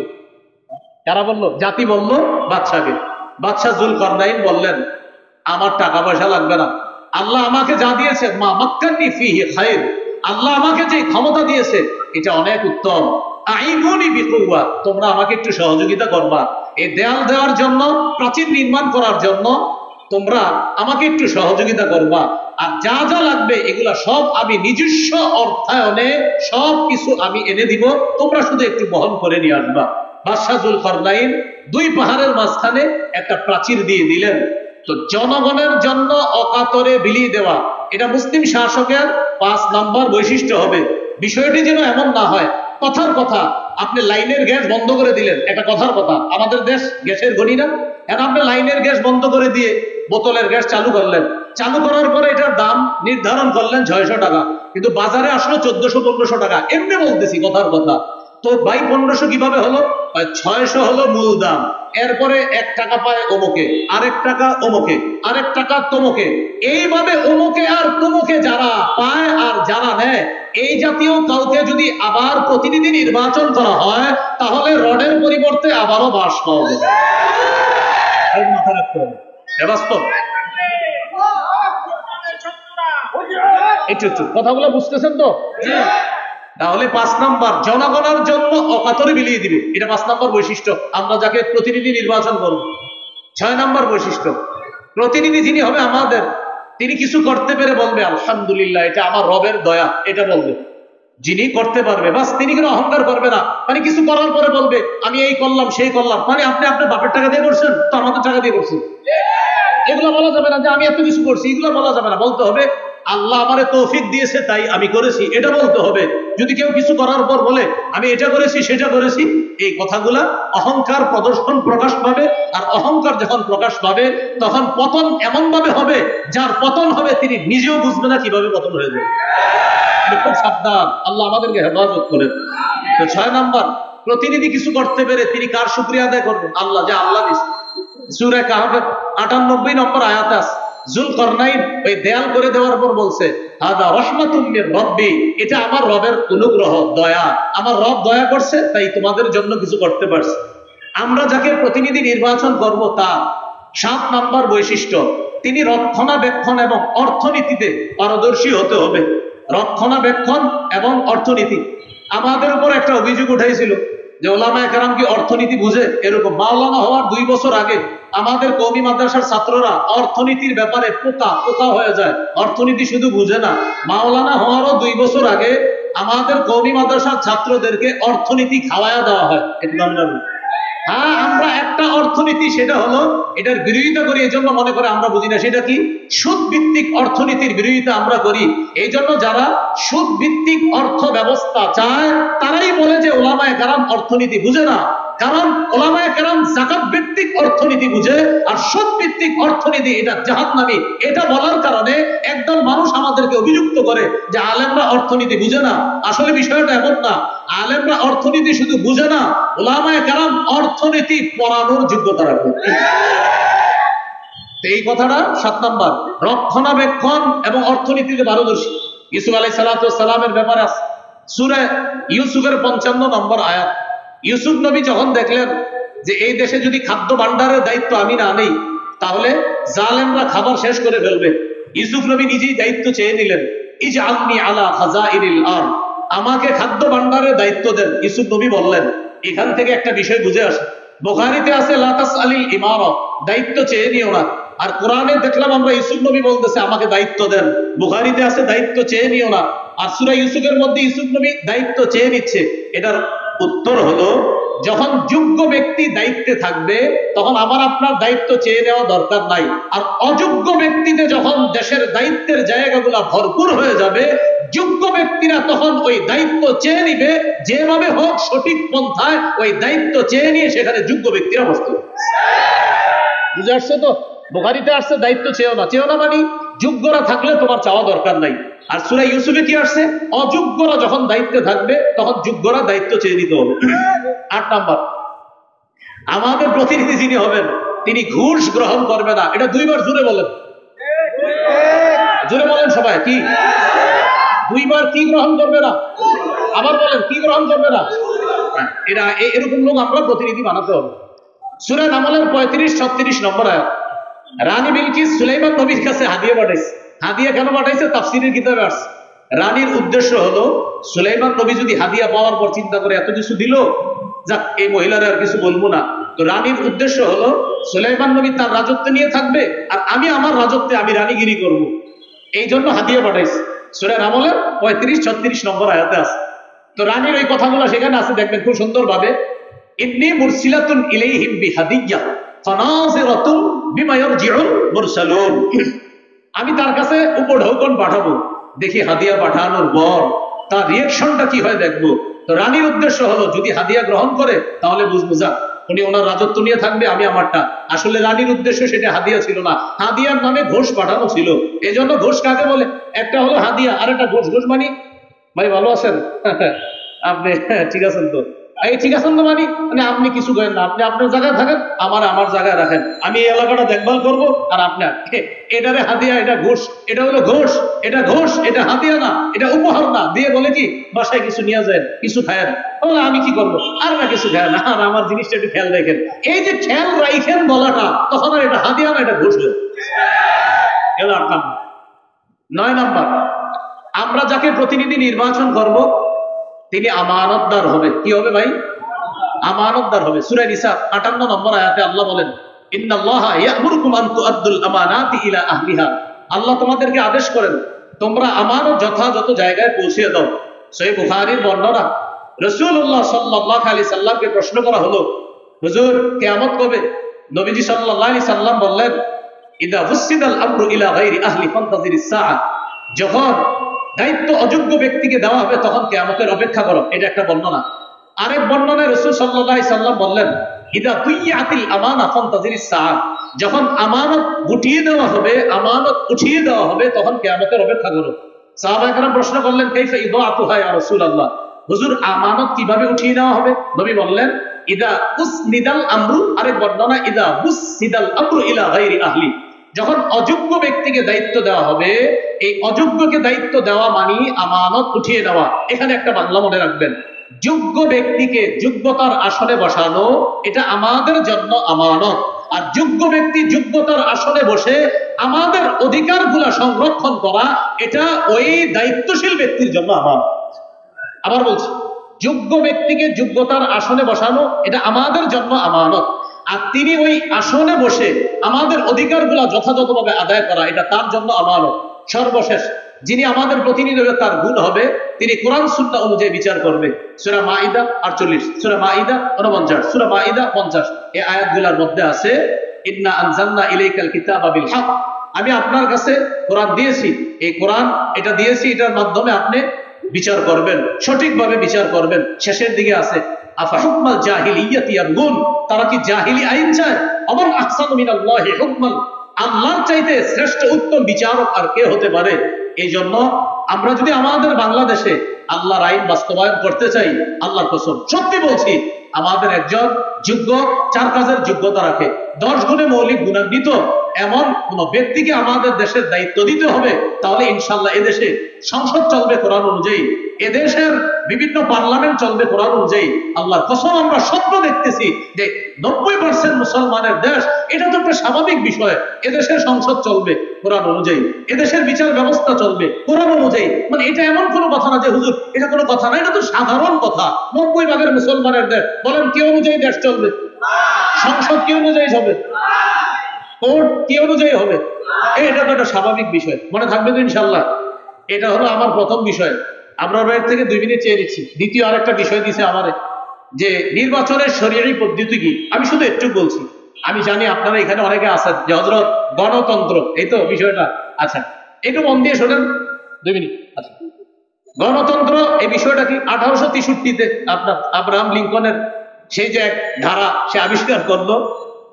কারা বলল? জাতি বলল বাদশাকে। বাদশা যুলকরনাইন বললেন, আমার টাকা পয়সা লাগবে না, আল্লাহ আমাকে যা দিয়েছে, মা মাক্কান্নি ফিহি খায়র, আল্লাহ আমাকে যে ক্ষমতা দিয়েছে এটা অনেক উত্তম। আইনুনি বিকুওয়া, তোমরা আমাকে একটু সহযোগিতা করবা, এই দেয়াল দেওয়ার জন্য, প্রাচীর নির্মাণ করার জন্য তোমরা আমাকে একটু সহযোগিতা করবা, আর যা যা লাগবে এগুলা সব আমি নিজস্ব অর্থায়নে সব কিছু আমি এনে দিব, তোমরা শুধু একটু বহন করে নিয়ে আসবা। বাদশা যুলকরনাইন 2 পাহাড়ের মাঝখানে একটা প্রাচীর দিয়ে দিলেন। তো জনগণের জন্য অকাতরে বিলিয়ে দেওয়া, এটা মুসলিম শাসকের 5 নম্বর বৈশিষ্ট্য হবে। বিষয়টি যেন এমন না হয় কথার কথা আপনি লাইনের গ্যাস বন্ধ করে দিলেন, এটা কথার কথা, আমাদের দেশ গ্যাসের গণি না, এখন আপনি লাইনের গ্যাস বন্ধ করে দিয়ে বোতলের গ্যাস চালু করলেন, চালু করার পরে এটার দাম নির্ধারণ করলেন 600 টাকা, কিন্তু বাজারে আসলো 1400-1500 টাকা। এমনি বলতেছি কথার কথা। তো ভাই 1500 কিভাবে হলো? 600 হলো মূল দাম, এরপরে 1 টাকা পায় অমুকে, আরেক টাকা অমুকে, আরেক টাকা তমুকে, এইভাবে অমুকে আর তমুকে যারা পায় আর যারা নেয়, এই জাতীয় কাউকে যদি আবার প্রতিনিধি নির্বাচন করা হয়, তাহলে রডের পরিবর্তে আবারও বাঁশ পাওয়া যাবে। মাথায় রাখতে হবে, বাস্তব। একটু কথাগুলো বুঝতেছেন তো? তাহলে 5 নাম্বার, জনগণের জন্য অকাতরে বিলিয়ে দিবে, এটা 5 নাম্বার বৈশিষ্ট্য, আমরা যাকে প্রতিনিধি নির্বাচন করব। 6 নাম্বার বৈশিষ্ট্য, প্রতিনিধি যিনি হবে আমাদের, তিনি কিছু করতে পেরে বলবে আলহামদুলিল্লাহ, এটা আমার রবের দয়া, এটা বলবে। যিনি করতে পারবে বাস তিনি কোনো অহংকার করবে না। মানে কিছু করার পরে বলবে আমি এই করলাম সেই করলাম, মানে আপনি আপনার বাপের টাকা দিয়ে করছেন তো আমাদের টাকা দিয়ে করছেন, এগুলো বলা যাবে না যে আমি এত কিছু করছি, এগুলো বলা যাবে না। বলতে হবে আল্লাহ আমারে তৌফিক দিয়েছে তাই আমি করেছি, এটা বলতে হবে। যদি কেউ কিছু করার পর বলে আমি এটা করেছি সেটা করেছি, এই কথাগুলা অহংকার প্রদর্শন প্রকাশ পাবে। আর অহংকার যখন প্রকাশ পাবে তখন পতন এমন ভাবে হবে, যার পতন হবে তিনি নিজেও বুঝবে না কিভাবে পতন হয়ে যাবে। খুব সাবধান, আল্লাহ আমাদেরকে হেফাজত করেন। তো 6 নাম্বার, প্রতিনিধি কিছু করতে পেরে তিনি কার শুকরিয়া আদায় করবেন? আল্লাহ, যে আল্লাহ দিয়েছে। সূরা কাহফের 98 নম্বর আয়াতে আছে, যুলকারনাইন ওই দেয়াল করে দেওয়ার পর বলছে হাদা রাহমাতুম মির রাব্বি, এটা আমার রবের অনুগ্রহ, দয়া, আমার রব দয়া করছে তাই তোমাদের জন্য কিছু করতে পারছে। আমরা যাকে প্রতিনিধি নির্বাচন করব তার 7 নাম্বার বৈশিষ্ট্য, তিনি রক্ষণাবেক্ষণ এবং অর্থনীতিতে পারদর্শী হতে হবে। রক্ষণাবেক্ষণ এবং অর্থনীতি। আমাদের উপর একটা অভিযোগ উঠাইছিল যে ওলামায়ে কেরাম কি অর্থনীতি বুঝে? এরকম মাওলানা হওয়ার 2 বছর আগে আমাদের কওমি মাদ্রাসার ছাত্ররা অর্থনীতির ব্যাপারে পোকা হয়ে যায়। অর্থনীতি শুধু বুঝে না, মাওলানা হওয়ারও 2 বছর আগে আমাদের কওমি মাদ্রাসার ছাত্রদেরকে অর্থনীতি খাওয়ায়া দেওয়া হয়। এটা আমি জানি। হ্যাঁ, আমরা একটা অর্থনীতি, সেটা হলো এটার বিরোধিতা করি, এই জন্য মনে করে আমরা বুঝি না। সেটা কি? সুদ ভিত্তিক অর্থনীতির বিরোধিতা আমরা করি। এই জন্য যারা সুদ ভিত্তিক অর্থ ব্যবস্থা চায় তারাই বলে যে ওলামায়ে কেরাম অর্থনীতি বুঝে না। কারণ ওলামায়ে কেরাম যাকাত ভিত্তিক অর্থনীতি বুঝে, আর সুদ ভিত্তিক অর্থনীতি এটা জাহান্নামী। এটা বলার কারণে একদল মানুষ আমাদেরকে অভিযুক্ত করে যে আলেমরা অর্থনীতি বুঝে না। আসলে বিষয়টা এমন না, আলেমরা অর্থনীতি শুধু বুঝে না, ওলামায়ে কেরাম অর্থনীতি পড়ানোর যোগ্যতা রাখে। এই কথাটা 7 নাম্বার, রক্ষণাবেক্ষণ এবং অর্থনীতিতে পারদর্শী। ইউসুফ আলাইহিস সালামের ব্যাপারে আছে সূরা ইউসুফের 55 নম্বর আয়াত। ইউসুফ নবী যখন দেখলেন যে এই দেশে যদি খাদ্য ভান্ডারের দায়িত্ব আমি না নেই তাহলে জালেমরা খাবার শেষ করে ফেলবে, ইউসুফ নবী নিজেই দায়িত্ব চেয়ে নিলেন, ইজআলনি আলা খাজাইনিল আরদ, আমাকে খাদ্য ভান্ডারের দায়িত্ব দেন। ইউসুফ নবী বললেন, এখান থেকে একটা বিষয় বুঝে আসে, বুখারীতে আছে লা তাসআলিল ইমারা, দায়িত্ব চেয়ে নিও না। আর কোরআনে দেখলাম আমরা ইউসুফ নবী বলতেছে আমাকে দায়িত্ব দেন। বুখারীতে আছে দায়িত্ব চেয়ে নিও না, আর সূরা ইউসুফের মধ্যে ইউসুফ নবী দায়িত্ব চেয়ে নিচ্ছে। এটার উত্তর হলো, যখন যোগ্য ব্যক্তি দায়িত্বে থাকবে তখন আমার আপনার দায়িত্ব চেয়ে নেওয়া দরকার নাই। আর অযোগ্য ব্যক্তিতে যখন দেশের দায়িত্বের জায়গাগুলো ভরপুর হয়ে যাবে, যোগ্য ব্যক্তিরা তখন ওই দায়িত্ব চেয়ে নিবে, যেভাবে হোক সঠিক পন্থায় ওই দায়িত্ব চেয়ে নিয়ে সেখানে যোগ্য ব্যক্তিরা বসতে। বুঝে আসছে তো? বুখারীতে আসছে দায়িত্ব চেয়েও না মানে যোগ্যরা থাকলে তোমার চাওয়া দরকার নাই। আর সূরা ইউসুফে কি আসছে? অযোগ্যরা যখন দায়িত্বে থাকবে তখন যোগ্যরা দায়িত্ব চেয়ে নিতে হবে। 8 নাম্বার, আমাদের প্রতিনিধি যিনি হবেন তিনি ঘুষ গ্রহণ করবে না। এটা 2 বার জোরে বলেন, জোরে বলেন সবাই। কি 2 বার কি গ্রহণ করবে না? আবার বলেন, কি গ্রহণ করবে না? এরা এরকম লোক আমরা প্রতিনিধি বানাতে হবে। সূরা নামলের 35-36 নম্বর আয়াত। রানী বিলকিস সুলাইমান নবীর কাছে হাদিয়া পাঠাইছে। হাদিয়া কেন পাঠাইছে? তাফসীরের কিতাবে আসছে। রানীর উদ্দেশ্য হলো সুলাইমান নবী যদি হাদিয়া পাওয়ার পর চিন্তা করে এত কিছু দিল, যাক এই মহিলারা আর কিছু বলবো না। তো রানীর উদ্দেশ্য হলো সুলাইমান নবী তার রাজত্ব নিয়ে থাকবে আর আমি আমার রাজত্বে আমি রানীগিরি করব। এই জন্য হাদিয়া পাঠাইছে। সূরা নামলের 35-36 নম্বর আয়াতে আছে। তো রানীর ওই কথাগুলো সেখানে আছে, দেখবেন খুব সুন্দর ভাবে। ইন্নী মুরসিলাতুন ইলাইহিম বিহাদিয়্যা ফানাযিরাতুন বিমা ইয়ারজিউল মুরসালুন, আমি তার কাছে উপঢৌকন পাঠাবো, দেখি হাদিয়া পাঠানোর পর তার রিঅ্যাকশনটা কি হয় দেখবো। তো রানীর উদ্দেশ্য হলো যদি হাদিয়া গ্রহণ করে তাহলে বুঝবো যা উনি ওনার রাজত্ব নিয়ে থাকবে, আমি আমারটা। আসলে রানীর উদ্দেশ্য সেটা হাদিয়া ছিল না, হাদিয়ার নামে ঘোষ পাঠানো ছিল। এই জন্য ঘোষ কাকে বলে? একটা হলো হাদিয়া আর একটা ঘোষ। ঘোষ মানি ভাই ভালো আছেন আপনি? ঠিক আছেন তো? এই ঠিক আছেন তো মানে আপনি কিছু করেন না, আপনি আপনার জায়গায় থাকেন, আমার জায়গায় রাখেন, আমি এই এলাকাটা দেখভাল করবো আর আপনার এটারে হাদিয়া, এটা ঘোষ। এটা হলো ঘোষ, এটা ঘোষ, এটা হাদিয়া না, এটা উপহার না। দিয়ে বলে কি বাসায় কিছু নিয়ে যায়, কিছু খায়েন, আমি কি করবো? আর না কিছু খায় না, আর আমার জিনিসটা একটু খেয়াল রাখেন। এই যে খেয়াল রাখেন বলাটা, তখন আর এটা হাদিয়া না, এটা ঘোষ। 9 নাম্বার, আমরা যাকে প্রতিনিধি নির্বাচন করব তিনি আমানতদার হবে। কি হবে ভাই? আমানতদার হবে। সূরা নিসা 58 নম্বর আয়াতে আল্লাহ বলেন, ইন্নাল্লাহা ইয়া'মুরুকুম আন তু'আদ্দুল আমানাতি ইলা আহলিহা আল্লাহ তোমাদেরকে আদেশ করেন তোমরা আমানত যথাযথ জায়গায় পৌঁছে দাও। সহিহ বুখারীর বর্ণনা, রাসূলুল্লাহ সাল্লাল্লাহু আলাইহি সাল্লামকে প্রশ্ন করা হলো, হুজুর কিয়ামত কবে? নবীজি সাল্লাল্লাহু আলাইহি সাল্লাম বললেন, ইদা ফুসিদাল আমরু ইলা গায়রি আহলি ফান্তাজিরিস সাআ, যখন দায়িত্ব অযোগ্য ব্যক্তিকে দেওয়া হবে তখন কিয়ামতের অপেক্ষা করো। এটা একটা বর্ণনা। আরেক বর্ণনায় রাসূল সাল্লাল্লাহু আলাইহি সাল্লাম বললেন, ইদা তুইয়াতিল আমানা ফান্তাজিরিস সাআ, যখন আমানত গুটিয়ে দেওয়া হবে, আমানত উঠিয়ে দেওয়া হবে তখন কিয়ামতের অপেক্ষা করো। সাহাবায়ে কেরাম প্রশ্ন করলেন, কাইফা ইদাআতুহা ইয়া রাসূলুল্লাহ, হুজুর আমানত কিভাবে উঠিয়ে নেওয়া হবে? নবী বললেন, ইদা উসনিদাল আমরু, আরেক বর্ণনা ইদা উসনিদাল আমরু ইলা গায়রি আহলি, যখন অযোগ্য ব্যক্তিকে দায়িত্ব দেওয়া হবে, এই অযোগ্যকে দায়িত্ব দেওয়া মানে আমানত উঠিয়ে নেওয়া। এখানে একটা বাংলা মনে রাখবেন, যোগ্য ব্যক্তিকে যোগ্যতার আসনে বসানো এটা আমাদের জন্য আমানত, আর যোগ্য ব্যক্তি যোগ্যতার আসনে বসে আমাদের অধিকারগুলা সংরক্ষণ করা এটা ওই দায়িত্বশীল ব্যক্তির জন্য আমানত। আবার বলছি, যোগ্য ব্যক্তিকে যোগ্যতার আসনে বসানো এটা আমাদের জন্য আমানত, আর তিনি ওই আসনে বসে আমাদের অধিকারগুলা যথাযথভাবে আদায় করা এটা তার জন্য আমানত। সর্বশেষ যিনি আমাদের প্রতিনিধি হবে তার গুণ হবে তিনি কোরআন সুন্নাহ অনুযায়ী বিচার করবে। সূরা মাইদা 48, সূরা মাইদা 49, সূরা মাইদা 50 এই আয়াতগুলোর মধ্যে আছে, ইন্না আনজালনা ইলাইকাল কিতাবা বিল হক, আমি আপনার কাছে কোরআন দিয়েছি, এই কোরআন এটা দিয়েছি, এটার মাধ্যমে আপনি বিচার করবেন, সঠিকভাবে বিচার করবেন। শেষের দিকে আছে, আফা হুকমাল জাহিলিয়াতি ইয়াবগুন, তারা কি জাহিলি আইন চায়? অমান আহসানু মিনাল্লাহি হুকমান, আল্লাহর চাইতে শ্রেষ্ঠ উত্তম বিচারক আর কে হতে পারে? এই জন্য আমরা যদি আমাদের বাংলাদেশে আল্লাহর আইন বাস্তবায়ন করতে চাই, আল্লাহর কসম সত্যি বলছি, আমাদের একজন যোগ্য, 4 কাজের যোগ্যতা রাখে, 10 গুণে মৌলিক গুণান্বিত এমন কোন ব্যক্তিকে আমাদের দেশের দায়িত্ব দিতে হবে, তাহলে ইনশাআল্লাহ এদেশে সংসদ চলবে কোরআন অনুযায়ী, এদেশের বিভিন্ন পার্লামেন্ট চলবে কোরআন অনুযায়ী। আল্লাহর কসম আমরা স্বপ্ন দেখতেছি যে 90% মুসলমানের দেশ, এটা তো একটা স্বাভাবিক বিষয়, এদেশের সংসদ চলবে কোরআন অনুযায়ী, এদেশের বিচার ব্যবস্থা চলবে কোরআন অনুযায়ী। মানে এটা এমন কোনো কথা না যে হুজুর এটা কোনো কথা না, এটা তো সাধারণ কথা। 90% মুসলমানের দেশ, বলেন কি অনুযায়ী দেশ চলবে? সংসদ কি অনুযায়ী হবে? কোর্ট কি অনুযায়ী হবে? এটা তো একটা স্বাভাবিক বিষয়, মনে থাকবে তো ইনশাল্লাহ। এটা হলো আমার প্রথম বিষয়। আমরা বাইর থেকে 2 মিনিট চেয়ে নিচ্ছি। দ্বিতীয় আরেকটা বিষয় দিছে আমারে, যে নির্বাচনের শরীয়ী পদ্ধতি কি। আমি শুধু একটু বলছি, আমি জানি আপনারা এখানে অনেকে আছেন যে হযরত গণতন্ত্র, এই তো বিষয়টা। আচ্ছা একটু মন দিয়ে শোনেন 2 মিনিট। আচ্ছা, গণতন্ত্র এই বিষয়টা কি? 1863-তে আপনার আব্রাহাম লিঙ্কনের সেই যে এক ধারা সে আবিষ্কার করলো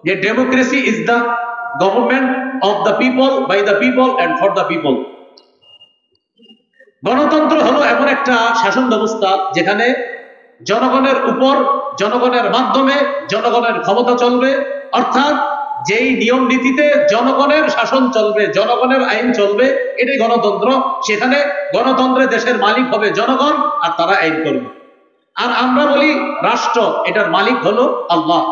যে democracy is the government of the people, by the people and for the people. গণতন্ত্র হলো এমন একটা শাসন ব্যবস্থা যেখানে জনগণের উপর, জনগণের মাধ্যমে জনগণের ক্ষমতা চলবে, অর্থাৎ যেই নিয়ম নীতিতে জনগণের শাসন চলবে, জনগণের আইন চলবে, এটাই গণতন্ত্র। সেখানে গণতন্ত্রে দেশের মালিক হবে জনগণ আর তারা আইন করবে। আর আমরা বলি রাষ্ট্র, এটার মালিক হলো আল্লাহ।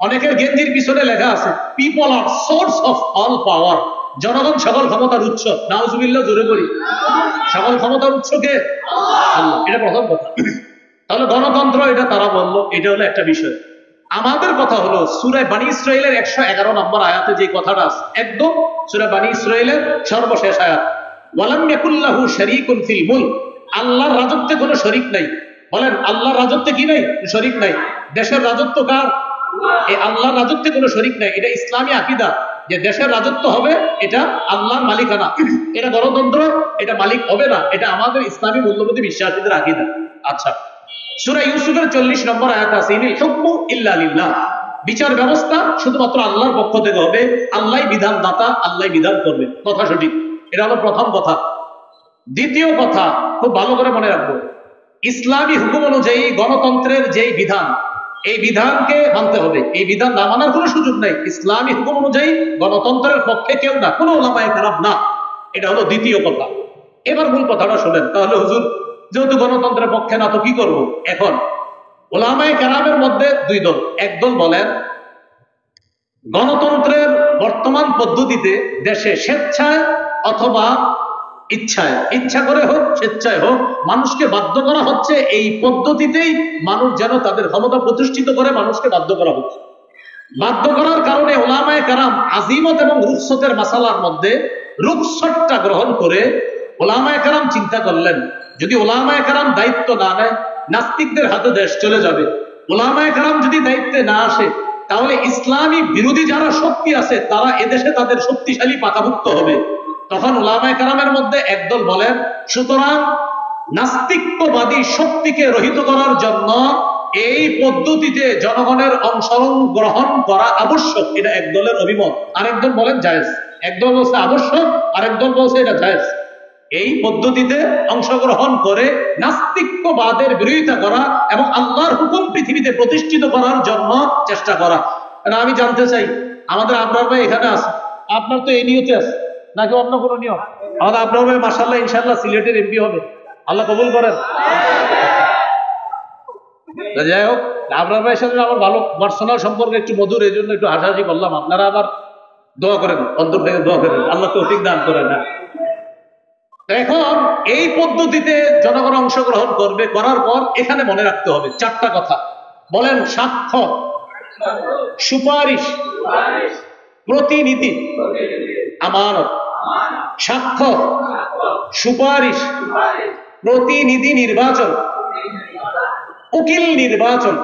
অনেকের গেঞ্জির পিছনে লেখা আছে পিপল আর সোর্স অফ অল পাওয়ার, জনগণ সকল ক্ষমতার উৎস। নাউজুবিল্লাহ, জোরে বলি, সকল ক্ষমতার উৎস কে? আল্লাহ। এটা প্রথম কথা। তাহলে গণতন্ত্র এটা তারা বললো, এটা হলো একটা বিষয়। আমাদের কথা হলো সূরা বানী ইসরাঈলের 111 নম্বর আয়াতে যে কথাটা আছে, একদম সূরা বানী ইসরাঈলের সর্বশেষ আয়াত, ওয়ালাম ইয়াকুল্লাহু শারীকুন ফিল মুলক, আল্লাহর রাজত্বে কোনো শরীক নাই। বলেন আল্লাহর রাজত্বে কি নাই? শরীক নাই। দেশের রাজত্ব কার? এই আল্লাহর রাজত্বে কোনো শরীক নাই। এটা ইসলামী আকীদা যে দেশের রাজত্ব হবে এটা আল্লাহর মালিকানা। এটা গণতন্ত্র, এটা মালিক হবে না, এটা আমাদের ইসলামী মূল্যবোধে বিশ্বাসীদের আকীদা। আচ্ছা, সূরা ইউসুফের 40 নম্বর আয়াত আছে, ইনিল হুকমু ইল্লা লিল্লাহ, বিচার ব্যবস্থা শুধুমাত্র আল্লাহর পক্ষ থেকে হবে, আল্লাহই বিধানদাতা, আল্লাহই বিধান করবে। কথা সঠিক। এটা হলো প্রথম কথা। দ্বিতীয় কথা খুব ভালো করে মনে রাখবো, ইসলামী হুকুম অনুযায়ী গণতন্ত্রের যেই বিধান, এই বিধানকে মানতে হবে, এই বিধান না মানার কোনো সুযোগ নাই। ইসলামী হুকুম অনুযায়ী গণতন্ত্রের পক্ষে কেউ না, কোনো ওলামায়ে কেরাম না। এটা হলো দ্বিতীয় কথা। এবার মূল কথাটা শোনেন। তাহলে হুজুর যেহেতু গণতন্ত্রের পক্ষে না তো কি করব? এখন ওলামায়ে কেরামের মধ্যে 2 দল। এক দল বলেন গণতন্ত্রের বর্তমান পদ্ধতিতে দেশে স্বেচ্ছায় অথবা ইচ্ছায়, ইচ্ছা করে হোক স্বেচ্ছায় হোক, মানুষকে বাধ্য করা হচ্ছে এই পদ্ধতিতেই মানুষ যেন তাদের ক্ষমতা প্রতিষ্ঠিত করে, মানুষকে বাধ্য করা হচ্ছে। বাধ্য করার কারণে ওলামায়ে কেরাম আজিমত এবং রুখসতের মাসালার মধ্যে রুখসটটা গ্রহণ করে ওলামায়ে কেরাম চিন্তা করলেন, যদি ওলামায়ে কেরাম দায়িত্ব না নেয় নাস্তিকদের হাতে দেশ চলে যাবে। ওলামায়ে কেরাম যদি দায়িত্বে না আসে তাহলে ইসলামী বিরোধী যারা শক্তি আছে তারা এদেশে তাদের শক্তিশালী পাকাভুক্ত হবে। তখন ওলামায়ে কেরামের মধ্যে একদল বলেন, সুতরাং নাস্তিকবাদী শক্তিকে রহিত করার জন্য এই পদ্ধতিতে জনগণের অংশগ্রহণ করা আবশ্যক। এটা একদলের অভিমত। আরেকদল বলেন জায়েজ। একদল বলছে আবশ্যক, আরেকদল বলছে এটা জায়েজ। এই পদ্ধতিতে অংশগ্রহণ করে নাস্তিকবাদের বিরোধিতা করা এবং আল্লাহর হুকুম পৃথিবীতে প্রতিষ্ঠিত করার জন্য চেষ্টা করা। আমি জানতে চাই, আমাদের আবরার ভাই এখানে আছে, আপনার তো এই নিয়তে আছে নাকি অন্য কোনো নিয়ম? আমাদের আবরার ভাই মাশাআল্লাহ ইনশাআল্লাহ সিলেটের এমপি হবে, আল্লাহ কবুল করেন। যাই হোক, আবরার ভাইয়ের সাথে আমার ভালো পার্সোনাল সম্পর্ক একটু মধুর, এই জন্য একটু হাসাহাসি করলাম। আপনারা আবার দোয়া করেন, অন্তর থেকে দোয়া করেন, আল্লাহ তৌফিক দান করেন। এখন এই পদ্ধতিতে জনগণ অংশগ্রহণ করবে, করার পর এখানে মনে রাখতে হবে চারটা কথা। বলেন, সাক্ষ্য, সুপারিশ, প্রতিনিধি, আমানত। সাক্ষ্য, সুপারিশ, প্রতিনিধি নির্বাচন, উকিল নির্বাচন,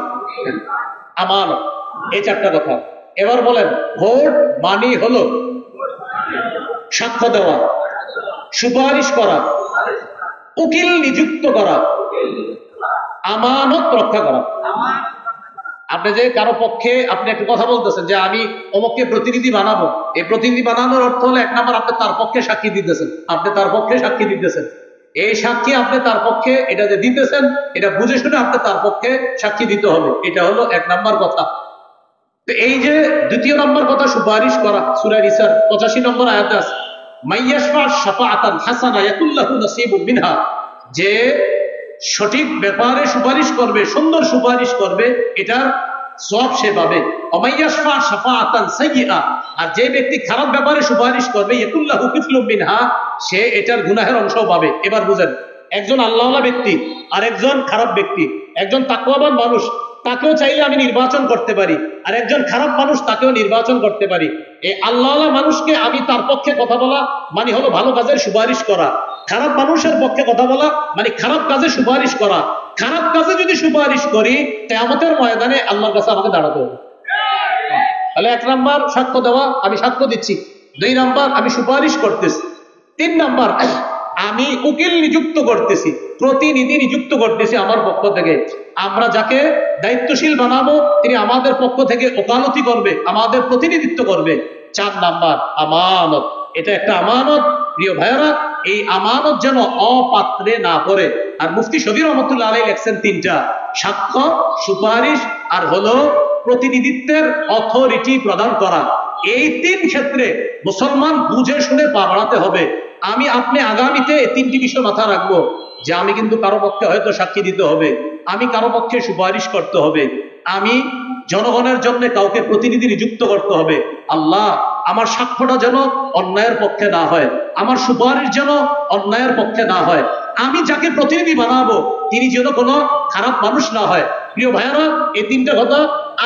আমানত। এই চারটা কথা। এবার বলেন, ভোট মানি হলো সাক্ষ্য দেওয়া, সুপারিশ করা, উকিল নিযুক্ত করা, আমানত রক্ষা করা। আপনি যে কারো পক্ষে আপনি একটা কথা বলতেছেন যে আমি অমুককে প্রতিনিধি বানাবো, এই প্রতিনিধি বানানোর অর্থ হলো এক নম্বর আপনি তার পক্ষে সাক্ষী দিতেছেন, আপনি তার পক্ষে সাক্ষী দিতেছেন। এই সাক্ষী আপনি তার পক্ষে এটা যে দিতেছেন এটা বুঝে শুনে আপনি তার পক্ষে সাক্ষী দিতে হবে। এটা হলো এক নম্বর কথা। তো এই যে দ্বিতীয় নম্বর কথা, সুপারিশ করা, সূরা নিসার 85 নম্বর আয়াতে আছে, মাইয়াশফা শাফাআতান হাসানা ইয়াকুল্লাহু নাসিবুম মিনহা, যে সঠিক ব্যাপারে সুপারিশ করবে, সুন্দর সুপারিশ করবে, এটা সওয়াব সে পাবে। অমাইয়াশফা শাফাআতান সাইয়্যিআ, আর যে ব্যক্তি খারাপ ব্যাপারে সুপারিশ করবে, ইয়াকুল্লাহু কিফলুম মিনহা, সে এটার গুনাহের অংশও পাবে। এবার বুঝেন, একজন আল্লাহওয়ালা ব্যক্তি আর একজন খারাপ ব্যক্তি, একজন তাকওয়াবান মানুষ তাকেও চাইলে আমি নির্বাচন করতে পারি, আর একজন খারাপ মানুষ তাকেও নির্বাচন করতে পারি। এই আল্লাহওয়ালা মানুষকে আমি তার পক্ষে কথা বলা মানে হলো ভালো কাজের সুপারিশ করা, খারাপ মানুষের পক্ষে কথা বলা মানে খারাপ কাজে সুপারিশ করা। খারাপ কাজে যদি সুপারিশ করি কিয়ামতের ময়দানে আল্লাহর কাছে আমাকে দাঁড়াতে হবে। তাহলে এক নাম্বার সাক্ষ্য দেওয়া, আমি সাক্ষ্য দিচ্ছি। দুই নাম্বার আমি সুপারিশ করতেছি। তিন নাম্বার আমি উকিল নিযুক্ত করতেছি, প্রতিনিধি নিযুক্ত করতেছি আমার পক্ষ থেকে। আমরা যাকে দায়িত্বশীল বানাবো তিনি আমাদের পক্ষ থেকে ওকালতি করবে, আমাদের প্রতিনিধিত্ব করবে। চার নাম্বার আমানত, এটা একটা আমানত। প্রিয় ভাইয়েরা, এই আমানত যেন অপাত্রে না পড়ে। আর মুফতি শফি রহমতুল্লাহ আলাইহি লেখছেন তিনটা, সাক্ষ্য, সুপারিশ আর হলো প্রতিনিধিত্বের অথরিটি প্রদান করা। এই তিন ক্ষেত্রে মুসলমান বুঝে শুনে পা বাড়াতে হবে। আমি আপনি আগামীতে এই তিনটি বিষয় মাথায় রাখবো যে আমি কিন্তু কারো পক্ষে হয়তো সাক্ষী দিতে হবে, আমি কারো পক্ষে সুপারিশ করতে হবে, আমি জনগণের জন্য কাউকে প্রতিনিধি নিযুক্ত করতে হবে। আল্লাহ, আমার সাক্ষ্যটা যেন অন্যায়ের পক্ষে না হয়, আমার সুপারিশ যেন অন্যায়ের পক্ষে না হয়, আমি যাকে প্রতিনিধি বানাবো তিনি যেন কোনো খারাপ মানুষ না হয়। প্রিয় ভাইয়ারা, এই তিনটা কথা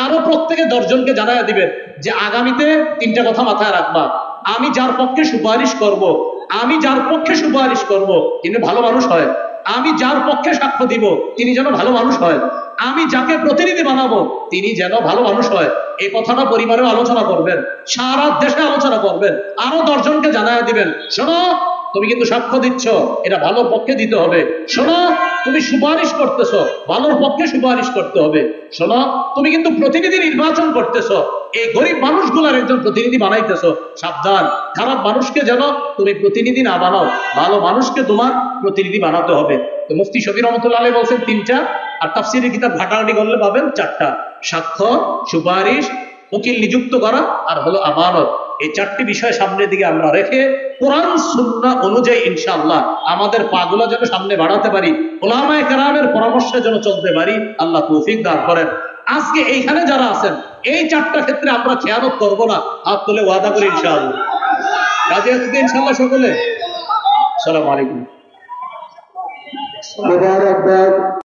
আরো প্রত্যেকে 10 জনকে জানায় দিবেন যে আগামীতে তিনটা কথা মাথায় রাখবা। আমি যার পক্ষে সুপারিশ করব, আমি যার পক্ষে সুপারিশ করব তিনি ভালো মানুষ হয়, আমি যার পক্ষে সাক্ষ্য দিব তিনি যেন ভালো মানুষ হয়, আমি যাকে প্রতিনিধি বানাবো তিনি যেন ভালো মানুষ হয়। এই কথাটা পরিবারেও আলোচনা করবেন, সারা দেশে আলোচনা করবেন, আরো 10 জনকে জানায় দিবেন, শোনো তুমি কিন্তু সাক্ষ্য দিচ্ছ, এটা ভালোর পক্ষে দিতে হবে। শোনো তুমি সুপারিশ করতেছ, ভালোর পক্ষে সুপারিশ করতে হবে। শোনো তুমি কিন্তু প্রতিনিধি নির্বাচন করতেছ, এই গরিব মানুষগুলার একজন প্রতিনিধি বানাইতেছ। সাবধান, খারাপ মানুষকে যেন তুমি প্রতিনিধি না বানাও, ভালো মানুষকে তোমার প্রতিনিধি বানাতে হবে। তো মুফতি শফি রহমতুল্লাহ আলাইহি বলছেন তিনটা, আর তাফসীরের কিতাব ঘাটাঘাটি করলে পাবেন চারটা, সাক্ষ্য, সুপারিশ, উকিল নিযুক্ত করা আর হলো আমানত। এই চারটি বিষয় সামনের দিকে আমরা রেখে কোরআন সুন্নাহ অনুযায়ী ইনশাআল্লাহ আমাদের পাগুলো যেন সামনে বাড়াতে পারি, উলামায়ে কেরামের পরামর্শে যেন চলতে পারি, আল্লাহ তৌফিক দান করেন। আজকে এইখানে যারা আছেন এই চারটা ক্ষেত্রে আমরা খেয়ানত করব না, হাত তুলে ওয়াদা করি ইনশাআল্লাহ। রাজি আছেন ইনশাআল্লাহ সকলে? আসসালামু আলাইকুম।